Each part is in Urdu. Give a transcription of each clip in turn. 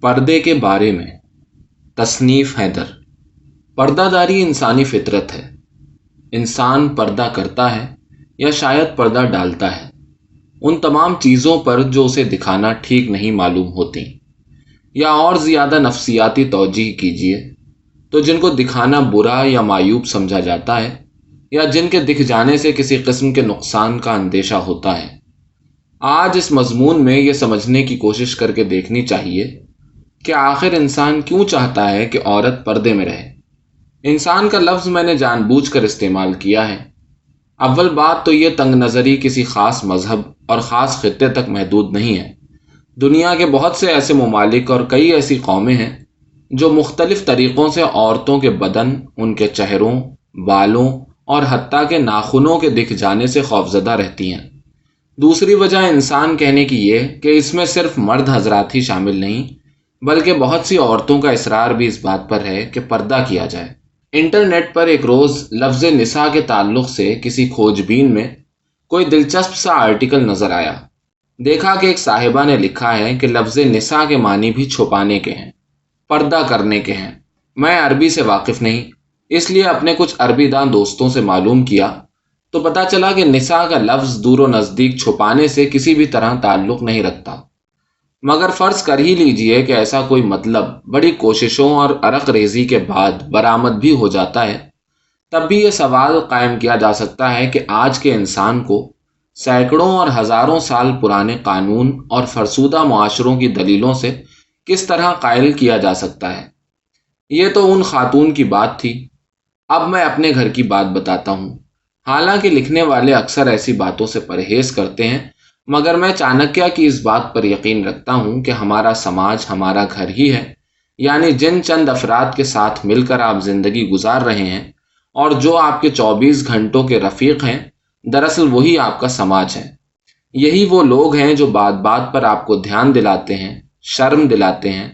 پردے کے بارے میں تصنیف حیدر۔ پردہ داری انسانی فطرت ہے۔ انسان پردہ کرتا ہے یا شاید پردہ ڈالتا ہے ان تمام چیزوں پر جو اسے دکھانا ٹھیک نہیں معلوم ہوتی، یا اور زیادہ نفسیاتی توجیہ کیجیے تو جن کو دکھانا برا یا معیوب سمجھا جاتا ہے، یا جن کے دکھ جانے سے کسی قسم کے نقصان کا اندیشہ ہوتا ہے۔ آج اس مضمون میں یہ سمجھنے کی کوشش کر کے دیکھنی چاہیے کہ آخر انسان کیوں چاہتا ہے کہ عورت پردے میں رہے۔ انسان کا لفظ میں نے جان بوجھ کر استعمال کیا ہے۔ اول بات تو یہ تنگ نظری کسی خاص مذہب اور خاص خطے تک محدود نہیں ہے۔ دنیا کے بہت سے ایسے ممالک اور کئی ایسی قومیں ہیں جو مختلف طریقوں سے عورتوں کے بدن، ان کے چہروں، بالوں اور حتیٰ کہ ناخنوں کے دکھ جانے سے خوفزدہ رہتی ہیں۔ دوسری وجہ انسان کہنے کی یہ کہ اس میں صرف مرد حضرات ہی شامل نہیں، بلکہ بہت سی عورتوں کا اصرار بھی اس بات پر ہے کہ پردہ کیا جائے۔ انٹرنیٹ پر ایک روز لفظ نساء کے تعلق سے کسی کھوج بین میں کوئی دلچسپ سا آرٹیکل نظر آیا۔ دیکھا کہ ایک صاحبہ نے لکھا ہے کہ لفظ نساء کے معنی بھی چھپانے کے ہیں، پردہ کرنے کے ہیں۔ میں عربی سے واقف نہیں، اس لیے اپنے کچھ عربی دان دوستوں سے معلوم کیا تو پتہ چلا کہ نساء کا لفظ دور و نزدیک چھپانے سے کسی بھی طرح تعلق نہیں رکھتا۔ مگر فرض کر ہی لیجئے کہ ایسا کوئی مطلب بڑی کوششوں اور عرق ریزی کے بعد برآمد بھی ہو جاتا ہے، تب بھی یہ سوال قائم کیا جا سکتا ہے کہ آج کے انسان کو سینکڑوں اور ہزاروں سال پرانے قانون اور فرسودہ معاشروں کی دلیلوں سے کس طرح قائل کیا جا سکتا ہے۔ یہ تو ان خاتون کی بات تھی، اب میں اپنے گھر کی بات بتاتا ہوں۔ حالانکہ لکھنے والے اکثر ایسی باتوں سے پرہیز کرتے ہیں، مگر میں چانکیہ کی اس بات پر یقین رکھتا ہوں کہ ہمارا سماج ہمارا گھر ہی ہے، یعنی جن چند افراد کے ساتھ مل کر آپ زندگی گزار رہے ہیں اور جو آپ کے 24 گھنٹوں کے رفیق ہیں، دراصل وہی آپ کا سماج ہے۔ یہی وہ لوگ ہیں جو بات بات پر آپ کو دھیان دلاتے ہیں، شرم دلاتے ہیں،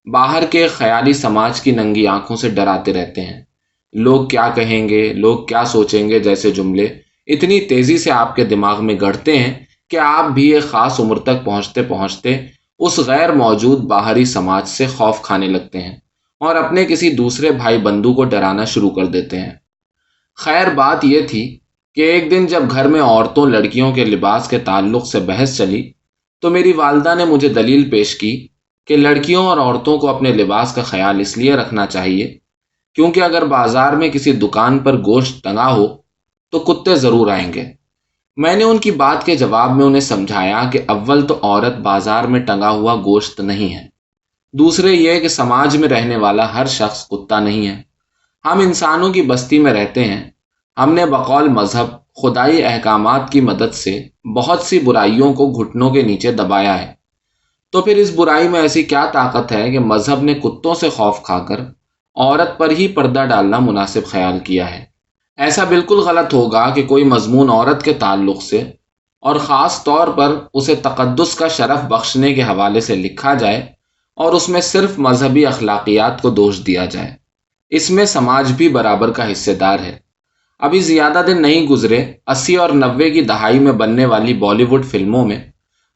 باہر کے خیالی سماج کی ننگی آنکھوں سے ڈراتے رہتے ہیں۔ لوگ کیا کہیں گے، لوگ کیا سوچیں گے جیسے جملے اتنی تیزی سے آپ کے دماغ میں گڑتے ہیں کہ آپ بھی ایک خاص عمر تک پہنچتے پہنچتے اس غیر موجود باہری سماج سے خوف کھانے لگتے ہیں اور اپنے کسی دوسرے بھائی بندو کو ڈرانا شروع کر دیتے ہیں۔ خیر بات یہ تھی کہ ایک دن جب گھر میں عورتوں لڑکیوں کے لباس کے تعلق سے بحث چلی تو میری والدہ نے مجھے دلیل پیش کی کہ لڑکیوں اور عورتوں کو اپنے لباس کا خیال اس لیے رکھنا چاہیے کیونکہ اگر بازار میں کسی دکان پر گوشت ٹنگا ہو تو کتے ضرور آئیں گے۔ میں نے ان کی بات کے جواب میں انہیں سمجھایا کہ اول تو عورت بازار میں ٹنگا ہوا گوشت نہیں ہے، دوسرے یہ کہ سماج میں رہنے والا ہر شخص کتا نہیں ہے۔ ہم انسانوں کی بستی میں رہتے ہیں۔ ہم نے بقول مذہب خدائی احکامات کی مدد سے بہت سی برائیوں کو گھٹنوں کے نیچے دبایا ہے، تو پھر اس برائی میں ایسی کیا طاقت ہے کہ مذہب نے کتوں سے خوف کھا کر عورت پر ہی پردہ ڈالنا مناسب خیال کیا ہے؟ ایسا بالکل غلط ہوگا کہ کوئی مضمون عورت کے تعلق سے اور خاص طور پر اسے تقدس کا شرف بخشنے کے حوالے سے لکھا جائے اور اس میں صرف مذہبی اخلاقیات کو دوش دیا جائے۔ اس میں سماج بھی برابر کا حصہ دار ہے۔ ابھی زیادہ دن نہیں گزرے 80 اور 90 کی دہائی میں بننے والی بالی ووڈ فلموں میں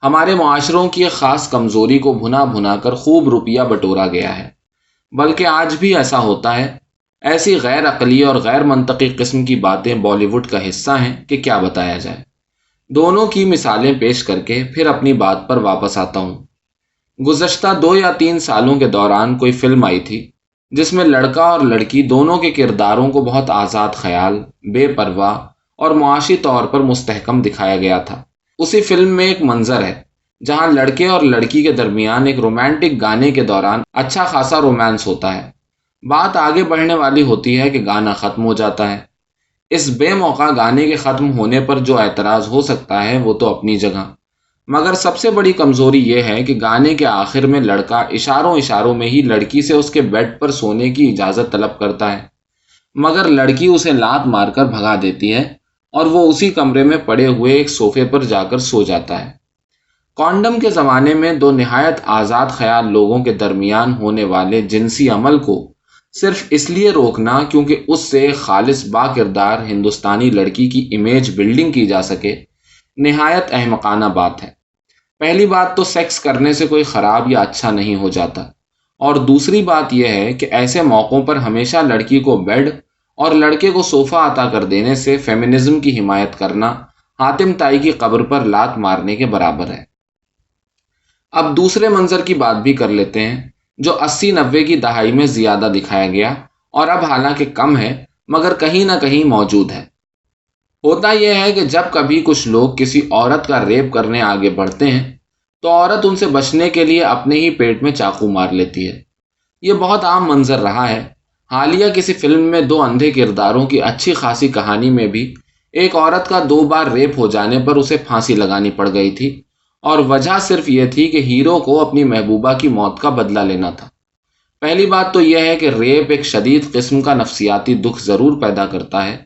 ہمارے معاشروں کی ایک خاص کمزوری کو بھنا بھنا کر خوب روپیہ بٹورا گیا ہے۔ بلکہ آج بھی ایسا ہوتا ہے۔ ایسی غیر عقلی اور غیر منطقی قسم کی باتیں بالی ووڈ کا حصہ ہیں کہ کیا بتایا جائے۔ دونوں کی مثالیں پیش کر کے پھر اپنی بات پر واپس آتا ہوں۔ گزشتہ 2 یا 3 سالوں کے دوران کوئی فلم آئی تھی جس میں لڑکا اور لڑکی دونوں کے کرداروں کو بہت آزاد خیال، بے پرواہ اور معاشی طور پر مستحکم دکھایا گیا تھا۔ اسی فلم میں ایک منظر ہے جہاں لڑکے اور لڑکی کے درمیان ایک رومانٹک گانے کے دوران اچھا خاصا رومانس ہوتا ہے۔ بات آگے بڑھنے والی ہوتی ہے کہ گانا ختم ہو جاتا ہے۔ اس بے موقع گانے کے ختم ہونے پر جو اعتراض ہو سکتا ہے وہ تو اپنی جگہ، مگر سب سے بڑی کمزوری یہ ہے کہ گانے کے آخر میں لڑکا اشاروں میں ہی لڑکی سے اس کے بیڈ پر سونے کی اجازت طلب کرتا ہے، مگر لڑکی اسے لات مار کر بھگا دیتی ہے اور وہ اسی کمرے میں پڑے ہوئے ایک صوفے پر جا کر سو جاتا ہے۔ کانڈم کے زمانے میں 2 نہایت آزاد خیال لوگوں کے درمیان ہونے والے جنسی عمل کو صرف اس لیے روکنا کیونکہ اس سے خالص با کردار ہندوستانی لڑکی کی امیج بلڈنگ کی جا سکے، نہایت احمقانہ بات ہے۔ پہلی بات تو سیکس کرنے سے کوئی خراب یا اچھا نہیں ہو جاتا، اور دوسری بات یہ ہے کہ ایسے موقعوں پر ہمیشہ لڑکی کو بیڈ اور لڑکے کو صوفہ عطا کر دینے سے فیمنزم کی حمایت کرنا حاتم طائی کی قبر پر لات مارنے کے برابر ہے۔ اب دوسرے منظر کی بات بھی کر لیتے ہیں جو 80-90 کی دہائی میں زیادہ دکھایا گیا اور اب حالانکہ کم ہے مگر کہیں نہ کہیں موجود ہے۔ ہوتا یہ ہے کہ جب کبھی کچھ لوگ کسی عورت کا ریپ کرنے آگے بڑھتے ہیں تو عورت ان سے بچنے کے لیے اپنے ہی پیٹ میں چاقو مار لیتی ہے۔ یہ بہت عام منظر رہا ہے۔ حالیہ کسی فلم میں 2 اندھے کرداروں کی اچھی خاصی کہانی میں بھی ایک عورت کا 2 بار ریپ ہو جانے پر اسے پھانسی لگانی پڑ گئی تھی اور وجہ صرف یہ تھی کہ ہیرو کو اپنی محبوبہ کی موت کا بدلہ لینا تھا۔ پہلی بات تو یہ ہے کہ ریپ ایک شدید قسم کا نفسیاتی دکھ ضرور پیدا کرتا ہے،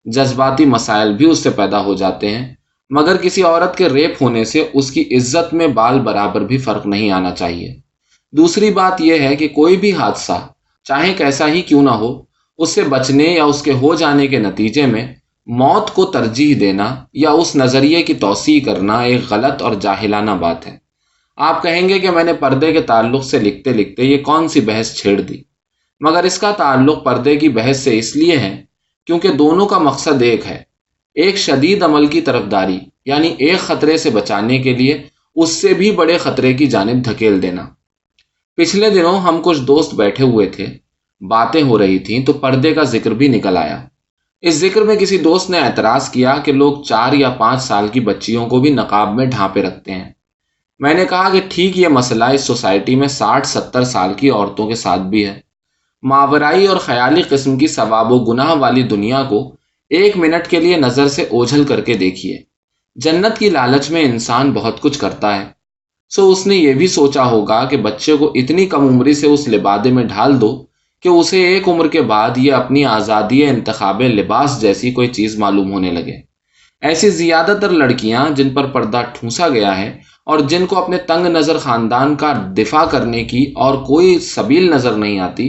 جذباتی مسائل بھی اس سے پیدا ہو جاتے ہیں، مگر کسی عورت کے ریپ ہونے سے اس کی عزت میں بال برابر بھی فرق نہیں آنا چاہیے۔ دوسری بات یہ ہے کہ کوئی بھی حادثہ چاہے کیسا ہی کیوں نہ ہو، اس سے بچنے یا اس کے ہو جانے کے نتیجے میں موت کو ترجیح دینا یا اس نظریے کی توسیع کرنا ایک غلط اور جاہلانہ بات ہے۔ آپ کہیں گے کہ میں نے پردے کے تعلق سے لکھتے لکھتے یہ کون سی بحث چھیڑ دی، مگر اس کا تعلق پردے کی بحث سے اس لیے ہے کیونکہ دونوں کا مقصد ایک ہے، ایک شدید عمل کی طرفداری، یعنی ایک خطرے سے بچانے کے لیے اس سے بھی بڑے خطرے کی جانب دھکیل دینا۔ پچھلے دنوں ہم کچھ دوست بیٹھے ہوئے تھے، باتیں ہو رہی تھیں تو پردے کا ذکر بھی نکل آیا۔ اس ذکر میں کسی دوست نے اعتراض کیا کہ لوگ 4 یا 5 سال کی بچیوں کو بھی نقاب میں ڈھانپے رکھتے ہیں۔ میں نے کہا کہ ٹھیک یہ مسئلہ اس سوسائٹی میں 60-70 سال کی عورتوں کے ساتھ بھی ہے۔ ماورائی اور خیالی قسم کی ثواب و گناہ والی دنیا کو 1 منٹ کے لیے نظر سے اوجھل کر کے دیکھیے۔ جنت کی لالچ میں انسان بہت کچھ کرتا ہے، سو اس نے یہ بھی سوچا ہوگا کہ بچے کو اتنی کم عمری سے اس لبادے میں ڈھال دو کہ اسے ایک عمر کے بعد یہ اپنی آزادی انتخاب لباس جیسی کوئی چیز معلوم ہونے لگے۔ ایسی زیادہ تر لڑکیاں جن پر پردہ ٹھونسا گیا ہے اور جن کو اپنے تنگ نظر خاندان کا دفاع کرنے کی اور کوئی سبیل نظر نہیں آتی،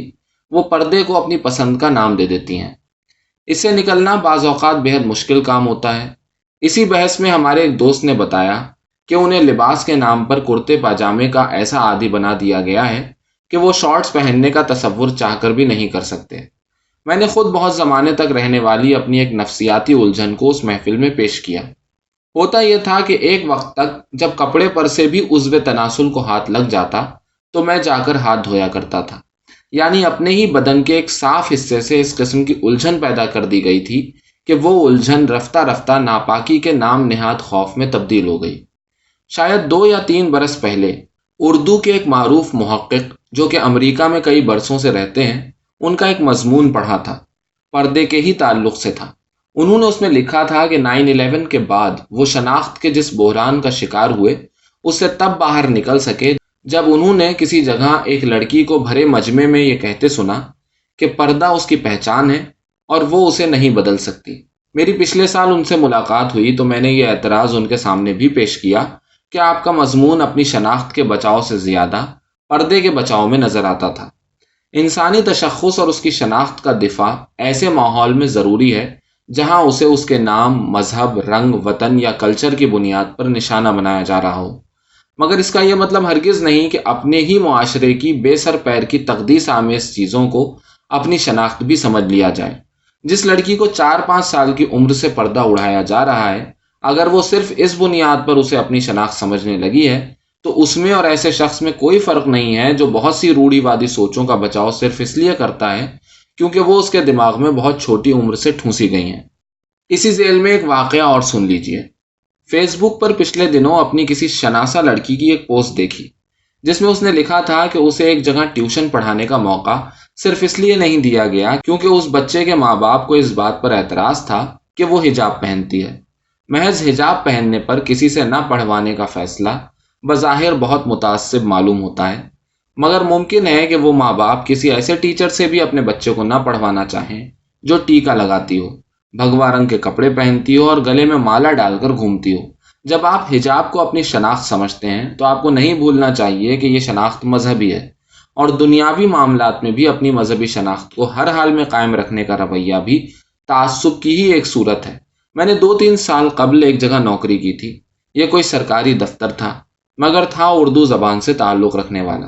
وہ پردے کو اپنی پسند کا نام دے دیتی ہیں۔ اس سے نکلنا بعض اوقات بہت مشکل کام ہوتا ہے۔ اسی بحث میں ہمارے ایک دوست نے بتایا کہ انہیں لباس کے نام پر کرتے پاجامے کا ایسا عادی بنا دیا گیا ہے کہ وہ شارٹس پہننے کا تصور چاہ کر بھی نہیں کر سکتے۔ میں نے خود بہت زمانے تک رہنے والی اپنی ایک نفسیاتی الجھن کو اس محفل میں پیش کیا۔ ہوتا یہ تھا کہ ایک وقت تک جب کپڑے پر سے بھی عضو تناسل کو ہاتھ لگ جاتا تو میں جا کر ہاتھ دھویا کرتا تھا، یعنی اپنے ہی بدن کے ایک صاف حصے سے اس قسم کی الجھن پیدا کر دی گئی تھی کہ وہ الجھن رفتہ رفتہ ناپاکی کے نام نہاد خوف میں تبدیل ہو گئی۔ شاید 2 یا 3 برس پہلے اردو کے ایک معروف محقق جو کہ امریکہ میں کئی برسوں سے رہتے ہیں، ان کا ایک مضمون پڑھا تھا، پردے کے ہی تعلق سے تھا۔ انہوں نے اس میں لکھا تھا کہ 9/11 کے بعد وہ شناخت کے جس بحران کا شکار ہوئے اس سے تب باہر نکل سکے جب انہوں نے کسی جگہ ایک لڑکی کو بھرے مجمع میں یہ کہتے سنا کہ پردہ اس کی پہچان ہے اور وہ اسے نہیں بدل سکتی۔ میری پچھلے سال ان سے ملاقات ہوئی تو میں نے یہ اعتراض ان کے سامنے بھی پیش کیا کہ آپ کا مضمون اپنی شناخت کے بچاؤ سے زیادہ پردے کے بچاؤ میں نظر آتا تھا۔ انسانی تشخص اور اس کی شناخت کا دفاع ایسے ماحول میں ضروری ہے جہاں اسے اس کے نام، مذہب، رنگ، وطن یا کلچر کی بنیاد پر نشانہ بنایا جا رہا ہو، مگر اس کا یہ مطلب ہرگز نہیں کہ اپنے ہی معاشرے کی بے سر پیر کی تقدیس آمیز چیزوں کو اپنی شناخت بھی سمجھ لیا جائے۔ جس لڑکی کو 4-5 سال کی عمر سے پردہ اڑایا جا رہا ہے، اگر وہ صرف اس بنیاد پر اسے اپنی شناخت سمجھنے لگی ہے تو اس میں اور ایسے شخص میں کوئی فرق نہیں ہے جو بہت سی روڑی وادی سوچوں کا بچاؤ صرف اس لیے کرتا ہے کیونکہ وہ اس کے دماغ میں بہت چھوٹی عمر سے ٹھونسی گئی ہیں۔ اسی ذیل میں ایک واقعہ اور سن لیجئے۔ فیس بک پر پچھلے دنوں اپنی کسی شناسہ لڑکی کی ایک پوسٹ دیکھی جس میں اس نے لکھا تھا کہ اسے ایک جگہ ٹیوشن پڑھانے کا موقع صرف اس لیے نہیں دیا گیا کیونکہ اس بچے کے ماں باپ کو اس بات پر اعتراض تھا کہ وہ حجاب پہنتی ہے۔ محض حجاب پہننے پر کسی سے نہ پڑھوانے کا فیصلہ بظاہر بہت متعصب معلوم ہوتا ہے، مگر ممکن ہے کہ وہ ماں باپ کسی ایسے ٹیچر سے بھی اپنے بچے کو نہ پڑھوانا چاہیں جو ٹیکا لگاتی ہو، بھگوا رنگ کے کپڑے پہنتی ہو اور گلے میں مالا ڈال کر گھومتی ہو۔ جب آپ حجاب کو اپنی شناخت سمجھتے ہیں تو آپ کو نہیں بھولنا چاہیے کہ یہ شناخت مذہبی ہے، اور دنیاوی معاملات میں بھی اپنی مذہبی شناخت کو ہر حال میں قائم رکھنے کا رویہ بھی تعصب کی ہی ایک صورت ہے۔ میں نے 2-3 سال قبل ایک جگہ نوکری کی تھی۔ یہ کوئی سرکاری دفتر تھا، مگر تھا اردو زبان سے تعلق رکھنے والا۔